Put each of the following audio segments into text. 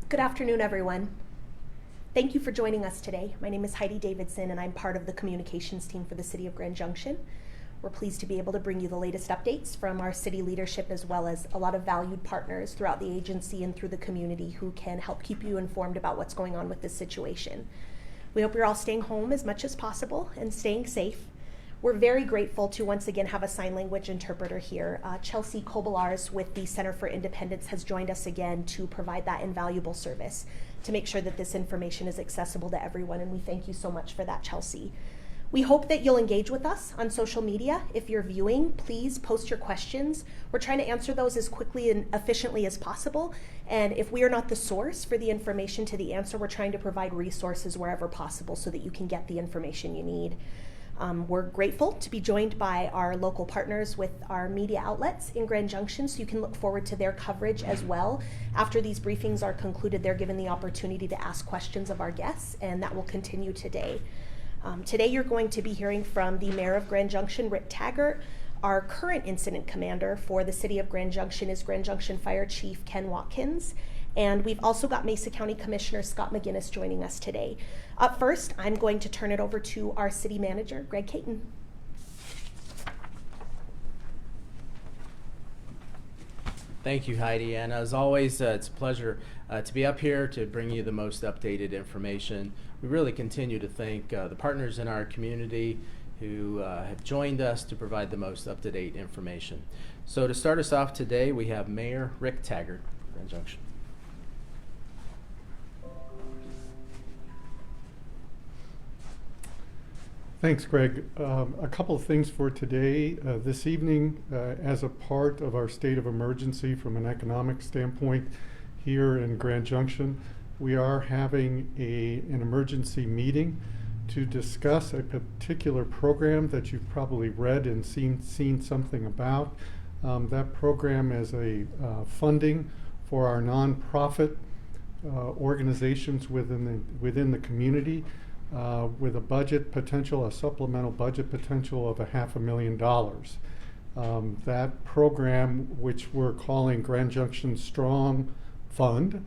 Good afternoon, everyone. Thank you for joining us today. My name is Heidi Davidson, and I'm part of the communications team for the City of Grand Junction. We're pleased to be able to bring you the latest updates from our city leadership, as well as a lot of valued partners throughout the agency and through the community who can help keep you informed about what's going on with this situation. We hope you're all staying home as much as possible and staying safe. We're very grateful to once again have a sign language interpreter here. Chelsea Kobalars with the Center for Independence has joined us again to provide that invaluable service to make sure that this information is accessible to everyone, and we thank you so much for that, Chelsea. We hope that you'll engage with us on social media. If you're viewing, please post your questions. We're trying to answer those as quickly and efficiently as possible, and if we are not the source for the information to the answer, we're trying to provide resources wherever possible so that you can get the information you need. We're grateful to be joined by our local partners with our media outlets in Grand Junction, so you can look forward to their coverage as well. After these briefings are concluded, they're given the opportunity to ask questions of our guests, and that will continue today. Today you're going to be hearing from the Mayor of Grand Junction, Rick Taggart. Our current incident commander for the City of Grand Junction is Grand Junction Fire Chief Ken Watkins. And we've also got Mesa County Commissioner Scott McGinnis joining us today. Up first, I'm going to turn it over to our city manager, Greg Caton. Thank you, Heidi. And as always, it's a pleasure to be up here to bring you the most updated information. We really continue to thank the partners in our community who have joined us to provide the most up-to-date information. So to start us off today, we have Mayor Rick Taggart, Grand Junction. Thanks, Greg. A couple of things for today. This evening, as a part of our state of emergency from an economic standpoint here in Grand Junction, we are having an emergency meeting to discuss a particular program that you've probably read and seen something about. That program is a funding for our nonprofit organizations within the community. With a budget potential, a supplemental budget potential of $500,000. That program, which we're calling Grand Junction Strong Fund,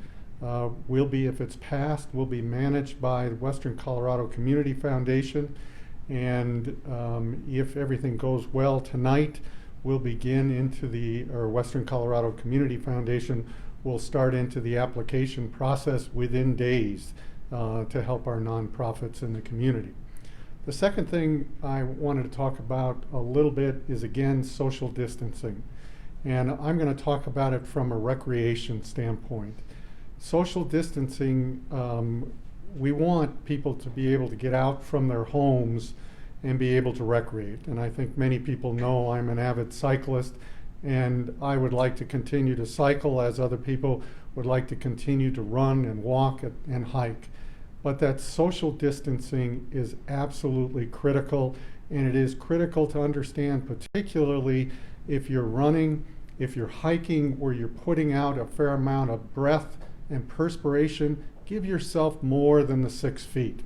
will be, if it's passed, will be managed by the Western Colorado Community Foundation. And if everything goes well tonight, we'll begin Western Colorado Community Foundation will start into the application process within days. To help our nonprofits in the community. The second thing I wanted to talk about a little bit is, again, social distancing. And I'm going to talk about it from a recreation standpoint. Social distancing, we want people to be able to get out from their homes and be able to recreate. And I think many people know I'm an avid cyclist, and I would like to continue to cycle as other people would like to continue to run and walk and hike. But that social distancing is absolutely critical, and it is critical to understand, particularly if you're running, if you're hiking, where you're putting out a fair amount of breath and perspiration. Give yourself more than the 6 feet.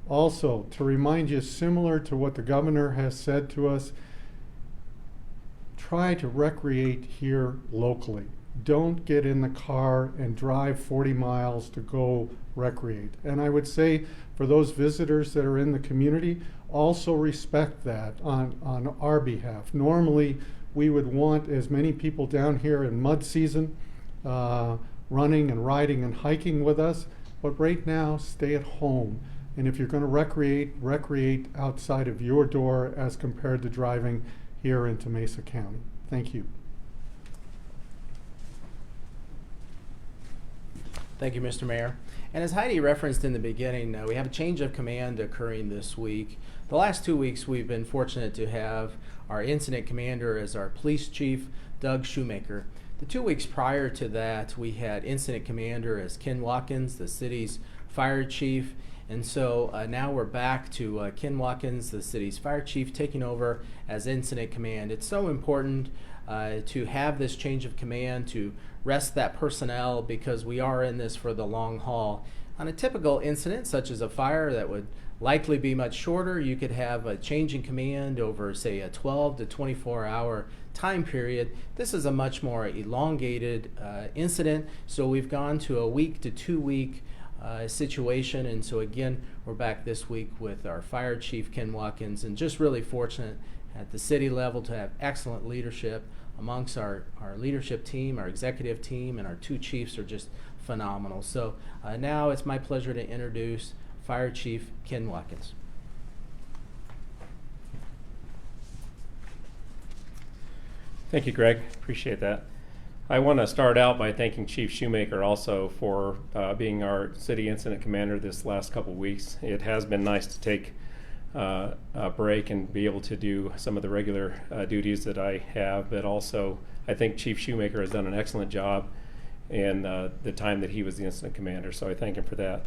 Also, to remind you, similar to what the governor has said to us, try to recreate here locally. Don't get in the car and drive 40 miles to go recreate. And I would say for those visitors that are in the community, also respect that on our behalf. Normally, we would want as many people down here in mud season running and riding and hiking with us, but right now, stay at home. And if you're going to recreate outside of your door as compared to driving here into Mesa County. Thank you. Thank you, Mr. Mayor. And as Heidi referenced in the beginning, we have a change of command occurring this week. The last 2 weeks, we've been fortunate to have our incident commander as our police chief, Doug Shoemaker. The 2 weeks prior to that, we had incident commander as Ken Watkins, the city's fire chief. And so now we're back to Ken Watkins, the city's fire chief, taking over as incident command. It's so important to have this change of command, to rest that personnel, because we are in this for the long haul. On a typical incident, such as a fire that would likely be much shorter, you could have a change in command over, say, a 12 to 24-hour time period. This is a much more elongated incident, so we've gone to a week to 2 week situation. And so again, we're back this week with our fire chief, Ken Watkins, and just really fortunate at the city level to have excellent leadership amongst our leadership team. Our executive team and our two chiefs are just phenomenal. So now it's my pleasure to introduce Fire Chief Ken Watkins. Thank you, Greg. Appreciate that. I want to start out by thanking Chief Shoemaker also for being our city incident commander this last couple weeks. It has been nice to take a break and be able to do some of the regular duties that I have, but also I think Chief Shoemaker has done an excellent job in the time that he was the incident commander, so I thank him for that.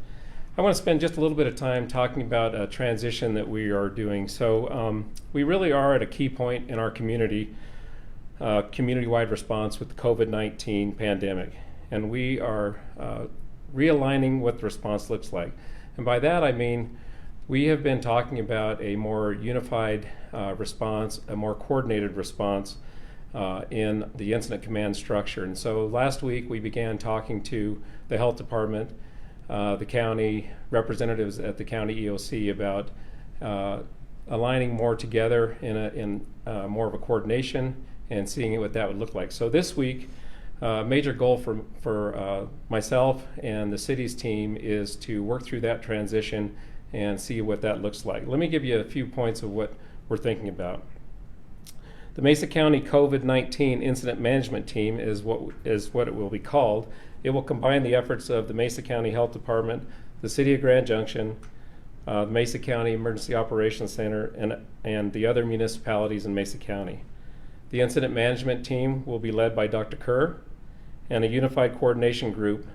I want to spend just a little bit of time talking about a transition that we are doing. So we really are at a key point in our community-wide response with the COVID-19 pandemic, and we are realigning what the response looks like. And by that I mean we have been talking about a more unified response, a more coordinated response in the incident command structure. And so last week we began talking to the health department, the county representatives at the county EOC about aligning more together in more of a coordination and seeing what that would look like. So this week, major goal for myself and the city's team is to work through that transition and see what that looks like. Let me give you a few points of what we're thinking about. The Mesa County COVID-19 Incident Management Team is what it will be called. It will combine the efforts of the Mesa County Health Department, the City of Grand Junction, the Mesa County Emergency Operations Center, and the other municipalities in Mesa County. The incident management team will be led by Dr. Kerr, and a unified coordination group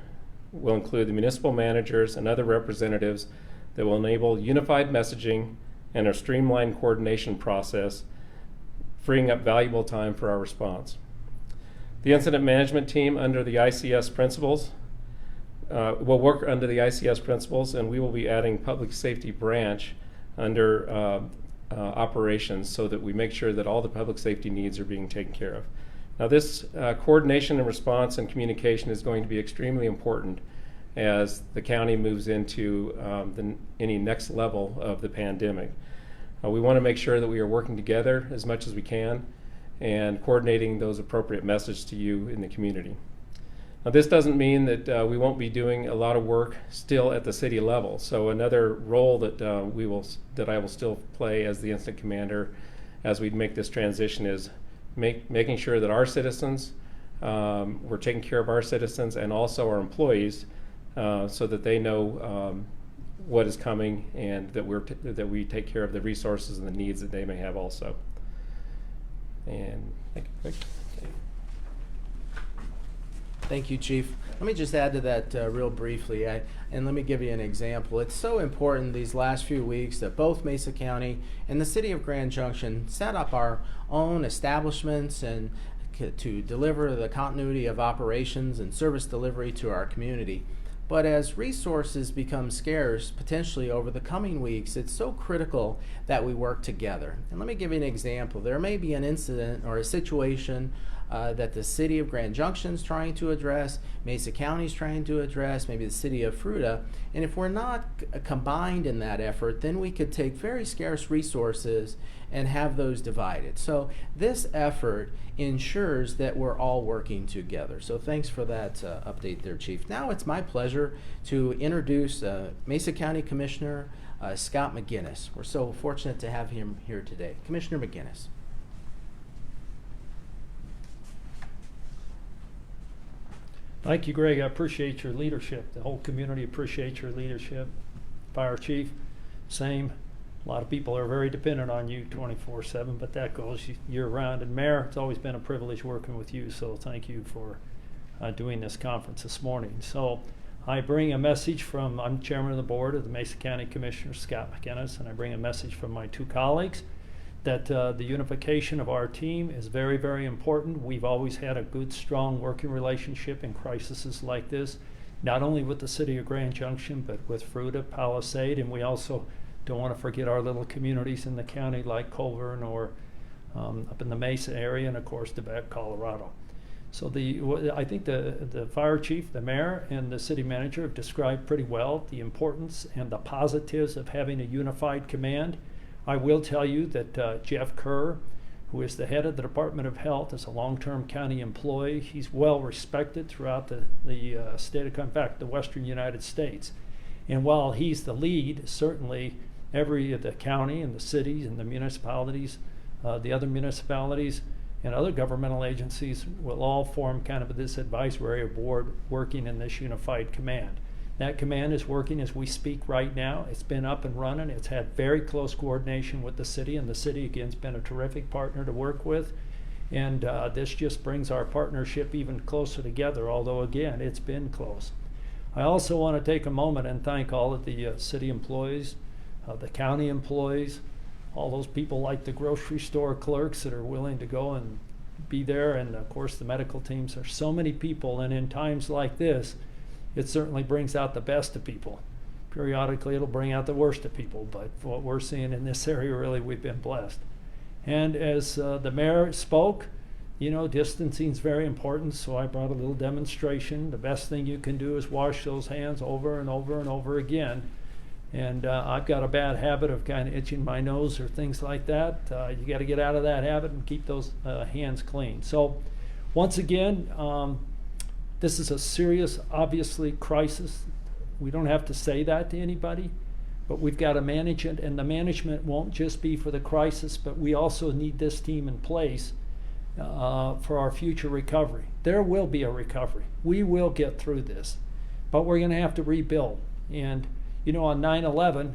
will include the municipal managers and other representatives that will enable unified messaging and a streamlined coordination process, freeing up valuable time for our response. The incident management team under the ICS principles will work under the ICS principles, and we will be adding public safety branch under operations so that we make sure that all the public safety needs are being taken care of. Now this coordination and response and communication is going to be extremely important as the county moves into any next level of the pandemic. We want to make sure that we are working together as much as we can and coordinating those appropriate messages to you in the community. Now this doesn't mean that we won't be doing a lot of work still at the city level. So another role that I will still play as the incident commander as we make this transition is making sure that our citizens, we're taking care of our citizens and also our employees so that they know what is coming and that we take care of the resources and the needs that they may have also. And thank you, Greg. Thank you, Chief. Let me just add to that real briefly, and let me give you an example. It's so important these last few weeks that both Mesa County and the City of Grand Junction set up our own establishments and to deliver the continuity of operations and service delivery to our community. But as resources become scarce, potentially over the coming weeks, it's so critical that we work together. And let me give you an example. There may be an incident or a situation that the City of Grand Junction is trying to address, Mesa County is trying to address, maybe the City of Fruita. And if we're not combined in that effort, then we could take very scarce resources and have those divided. So this effort ensures that we're all working together. So thanks for that update there, Chief. Now it's my pleasure to introduce Mesa County Commissioner Scott McGinnis. We're so fortunate to have him here today. Commissioner McGinnis. Thank you, Greg. I appreciate your leadership. The whole community appreciates your leadership. Fire Chief, same. A lot of people are very dependent on you 24/7, but that goes year-round. And Mayor, it's always been a privilege working with you, so thank you for doing this conference this morning. So I bring a message from, I'm Chairman of the Board of the Mesa County Commissioners, Scott McGinnis, and I bring a message from my two colleagues, that the unification of our team is very, very important. We've always had a good, strong working relationship in crises like this, not only with the city of Grand Junction, but with Fruita, Palisade, and we also don't want to forget our little communities in the county like Colburn or up in the Mesa area, and of course, Quebec, Colorado. So I think the fire chief, the mayor, and the city manager have described pretty well the importance and the positives of having a unified command. I will tell you that Jeff Kerr, who is the head of the Department of Health, is a long-term county employee. He's well respected throughout the state of, in fact, the western United States. And while he's the lead, certainly the county and the cities and the municipalities, the other municipalities and other governmental agencies will all form kind of this advisory board working in this unified command. That command is working as we speak right now. It's been up and running. It's had very close coordination with the city, and the city, again, has been a terrific partner to work with. And this just brings our partnership even closer together, although, again, it's been close. I also want to take a moment and thank all of the city employees, the county employees, all those people like the grocery store clerks that are willing to go and be there, and, of course, the medical teams. There's so many people, and in times like this, it certainly brings out the best of people. Periodically, it'll bring out the worst of people, but for what we're seeing in this area, really, we've been blessed. And as the mayor spoke, you know, distancing is very important, so I brought a little demonstration. The best thing you can do is wash those hands over and over and over again. And I've got a bad habit of kind of itching my nose or things like that. You got to get out of that habit and keep those hands clean. So once again, this is a serious, obviously, crisis. We don't have to say that to anybody, but we've got to manage it, and the management won't just be for the crisis, but we also need this team in place for our future recovery. There will be a recovery. We will get through this, but we're going to have to rebuild. And, you know, on 9/11,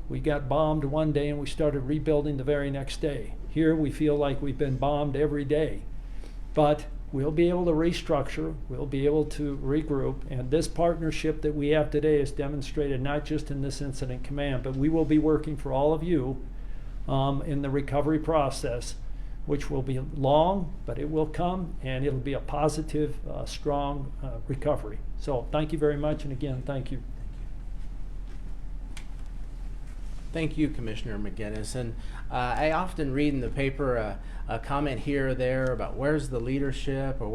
we got bombed one day and we started rebuilding the very next day. Here we feel like we've been bombed every day, but we'll be able to restructure, we'll be able to regroup, and this partnership that we have today is demonstrated not just in this incident command, but we will be working for all of you in the recovery process, which will be long, but it will come, and it'll be a positive, strong recovery. So thank you very much, and again, thank you. Thank you, Commissioner McGinnis. And I often read in the paper a comment here or there about where's the leadership, or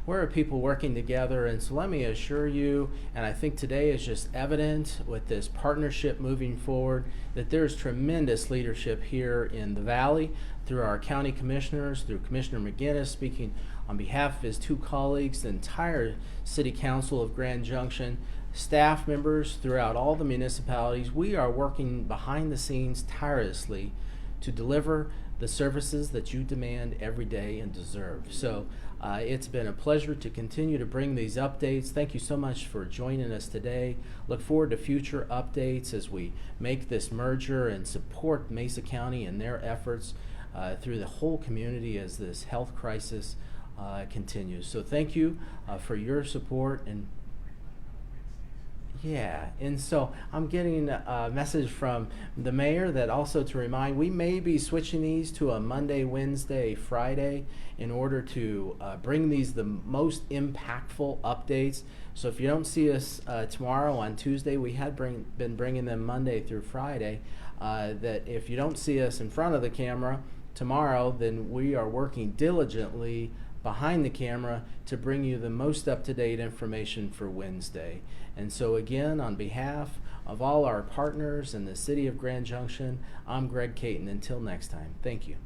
where are people working together. And so let me assure you, and I think today is just evident with this partnership moving forward, that there's tremendous leadership here in the Valley through our county commissioners, through Commissioner McGinnis speaking on behalf of his two colleagues, the entire City Council of Grand Junction, staff members throughout all the municipalities. We are working behind the scenes tirelessly to deliver the services that you demand every day and deserve. So it's been a pleasure to continue to bring these updates. Thank you so much for joining us today. Look forward to future updates as we make this merger and support Mesa County and their efforts through the whole community as this health crisis continues. So thank you for your support. And so I'm getting a message from the mayor that also to remind, we may be switching these to a Monday, Wednesday, Friday in order to bring these the most impactful updates. So if you don't see us tomorrow on Tuesday, we had been bringing them Monday through Friday, that if you don't see us in front of the camera tomorrow, then we are working diligently behind the camera to bring you the most up-to-date information for Wednesday. And so again, on behalf of all our partners in the City of Grand Junction, I'm Greg Caton. Until next time, thank you.